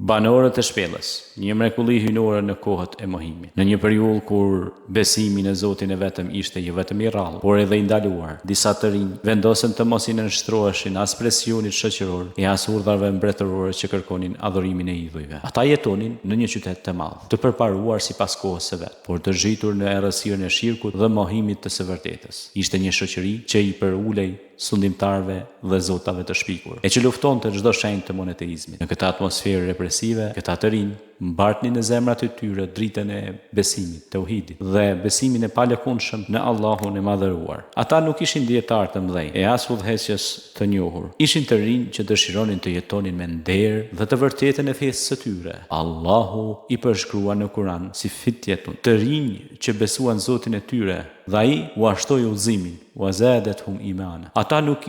Banorët e shpellës, një mrekulli hyjnore në kohët e mohimit. Në një periudhë kur besimi në Zotin e vetëm ishte jo vetëm i rrallë, por edhe i ndaluar, disa të rinj vendosën të mos i nënshtroheshin as presionit shoqëror e as urdhave mbretërore që kërkonin adhurimin e idhujve. Ata jetonin në një qytet të madh, të përparuar sipas kohës së vet, por të zhitur në errësirën e shirkut dhe mohimit të së vërtetës. Ishte një shoqëri që i përulej sundimtarve dhe zotave të shpikur, e që luftonte çdo shenjë të monoteizmit. Në këtë atmosferë represive, këta të rinj mbartnin në zemrat e tyre dritën e besimit, tauhidit dhe besimin e palëkundshëm në Allahun e madhëruar. Ata nuk ishin dietar të mëdhenj e as udhëheqës të njohur. Ishin të rinj që dëshironin të jetonin me nder dhe të vërtetën e fesë së tyre. Allahu i përshkrua në Kur'an si fitjetun, të rinj që besuan Zotin e tyre, dhe ai u ashtoi udhëzimin, wa zadatuhum imana. Ata nuk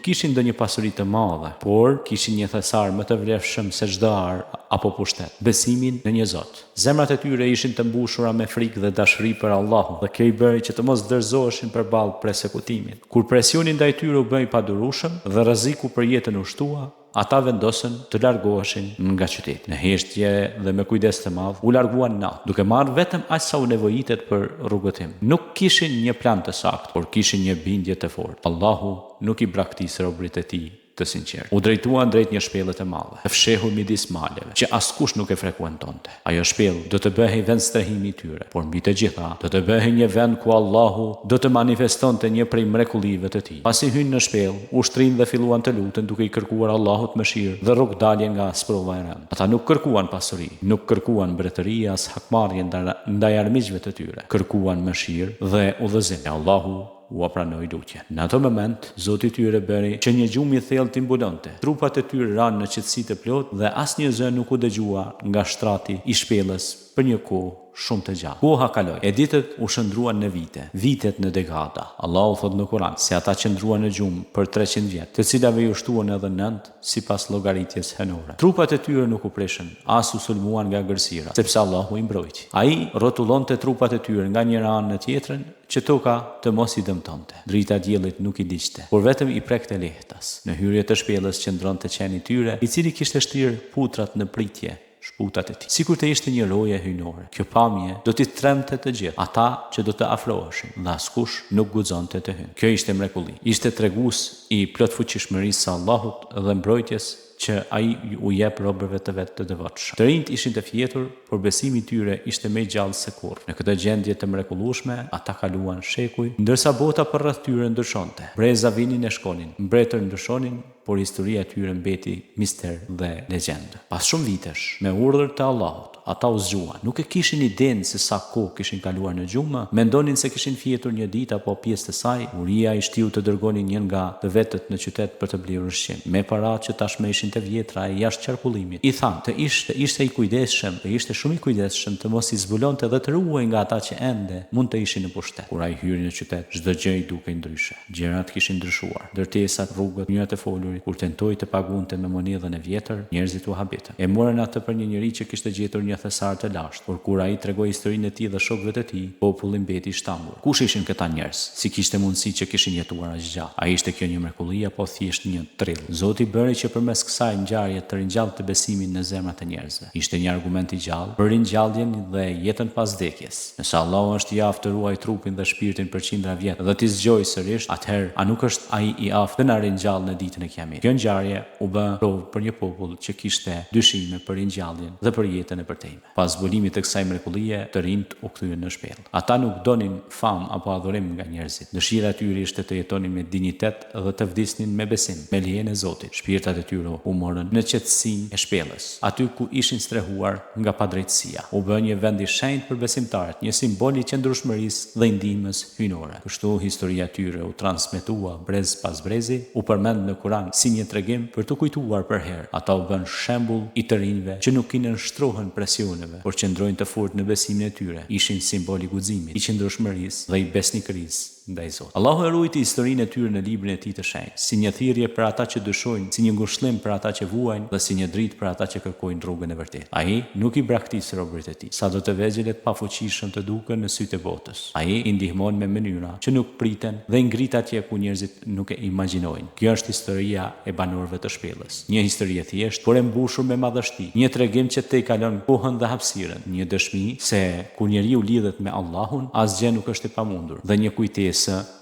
kishin ndonjë pasuri të madhe, por kishin një thesar më të vlefshëm se çdo ar apo pushtet, besimin në një Zot. Zemrat e tyre ishin të mbushura me frikë dhe dashuri për Allahun, dhe kjo i bëri që të mos dorëzoheshin përballë persekutimit. Kur presioni ndaj tyre u bë i padurueshëm dhe rreziku për jetën u shtua, ata vendosën të largoheshin nga qyteti. Në heshtje dhe me kujdes të madh, u larguan natë, duke marrë vetëm aq sa u nevojitet për rrugëtim. Nuk kishin një plan të saktë, por kishin një bindje të fortë. Allahu nuk i braktis robërit e tij të sinqertë. U drejtuan drejt një shpellë të madhe, të fshehur midis maleve, që askush nuk e frekuentonte. Ajo shpellë do të bëhej vend strehimi i tyre, por mbi të gjitha do të bëhej një vend ku Allahu do të manifestonte një prej mrekullive të tij. Pasi hynë në shpellë, ushtrinë dhe filluan të lutën duke i kërkuar Allahut mëshirë dhe rrugdalje nga sprova e rëndë. Ata nuk kërkuan pasuri, nuk kërkuan mbretëri as hakmarrje ndaj armiqve të tyre. Kërkuan mëshirë dhe udhëzim. Allahu u pranoi lutjen. Në atë moment, Zoti i tyre bëri që një gjumë i thellë t'i mbulonte. Trupat e tyre ranë në qetësi të plotë dhe asnjë zë nuk u dëgjua nga shtrati i shpellës për një kohë shumë të gjatë. Koha kaloi, e ditët u shndruan në vite, vitet në dekada. Allahu thot në Kur'an se ata qëndruan në gjumë për 300 vjet, të cilave ju shtuan edhe 9 sipas llogaritjes henore. Trupat e tyre nuk u prishën, as u sulmuan nga gërsira, sepse Allahu i mbrojti. Ai rrotullonte trupat e tyre nga njëra anë në tjetrën, që toka të mos i dëmtonte. Drita e diellit nuk i diqte, por vetëm i prekte lehtas. Në hyrje të shpellës qëndronte qeni i tyre, i cili kishte shtirë putrat në pritje shputat e tij. Sikur të ishte një roje hyjnore. Kjo pamje do t'i tremte të gjithë ata që do të afroheshin, dhe askush nuk guxonte të hyjë. Kjo ishte mrekulli. Ishte tregues i plot fuqishmërisë së Allahut dhe mbrojtjes që ai u jep robërve të vet të devotshëm. Të rinjt ishin të fjetur, por besimi i tyre ishte më i gjallë se kurrë. Në këtë gjendje të mrekullueshme, ata kaluan shekuj, ndërsa bota përreth tyre ndryshonte. Breza vinin e shkonin, mbretër ndryshonin, por historia e tyre mbeti mister dhe legjendë. Pas shumë vitesh, me urdhër të Allahut, ata u zgjuan. Nuk e kishin idenë se sa kohë kishin kaluar në gjumë, mendonin se kishin fjetur një ditë apo pjesë të saj. Uria i shtiu të dërgonin një nga të vetët në qytet për të blerë ushqim, me paratë që tashmë ishin të vjetra e jashtë qarkullimit. I thanë të ishte i kujdesshëm, të ishte shumë i kujdesshëm të mos i zbulonte dhe të ruaj nga ata që ende mund të ishin në pushtet. Kur ai hyri në qytet, çdo gjë i dukej ndryshe. Gjërat kishin ndryshuar, ndërtesat, rrugët, mënyrat e folurit. Kur tentoi të pagunte me monedhën e vjetër, njerëzit u habitën. E morën atë për një njerëz që kishte gjetur një thesar të lashtë, por kur ai tregoi historinë e tij dhe shokëve të tij, populli mbeti i shtambur. Kush ishin këta njerëz? Si kishte mundësi që kishin jetuar aq gjatë? A ishte kjo një mrekulli apo thjesht një trill? Zoti bëri që përmes kësaj ngjarje të ringjallte besimin në zemrat e njerëzve. Ishte një argument i gjallë për ringjalljen dhe jetën pas vdekjes. Nëse Allahu është i aftë të ruajë trupin dhe shpirtin për qindra vjet dhe t'i zgjojë sërish, atëherë a nuk është ai i aftë të na ringjallë në ditën e Kiametit? Kjo ngjarje u bë provë për një popull që kishte dyshime për ringjalljen dhe për jetën e përtejme. Pas zbulimit të kësaj mrekullie, të rinjt u kthyen në shpellë. Ata nuk donin famë apo adhurim nga njerëzit. Dëshira e tyre ishte të jetonin me dinjitet dhe të vdisnin me besim, me lejen e Zotit. Shpirtat e tyre u morën në qetësinë e shpellës, aty ku ishin strehuar nga padrejtësia. U bë një vend i shenjtë për besimtarët, një simbol i qëndrueshmërisë dhe ndihmës hyjnore. Kështu historia e tyre u transmetua brez pas brezi, u përmend në Kur'an si një tregim për të kujtuar për herë. Ata u bën shembull i të rinjve që nuk i nënshtrohen presioneve, por qëndrojnë të fortë në besimin e tyre. Ishin simbol i guximit, i qëndrueshmërisë dhe i besnikërisë ndaj Zotit. Allahu e ruajti historinë e tyre në librin e Tij të shenjtë, si një thirrje për ata që dëshojnë, si një ngushëllim për ata që vuajnë dhe si një dritë për ata që kërkojnë rrugën e vërtetë. Ai nuk i braktis robërit e Tij, sado të vegjël e të pafuqishëm të duken në sytë e botës. Ai i ndihmon me mënyra që nuk priten dhe i ngrit atje ku njerëzit nuk e imagjinojnë. Kjo është historia e banorëve të shpellës. Një histori e thjeshtë, por e mbushur me madhështi. Një tregim që te kalon kohën dhe hapësirën. Një dëshmi se kur njeriu lidhet me Allahun, asgjë nuk është e pamundur. Dhe një kujtesë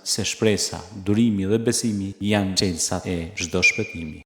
se shpresa, durimi dhe besimi janë çelësat e çdo shpëtimi.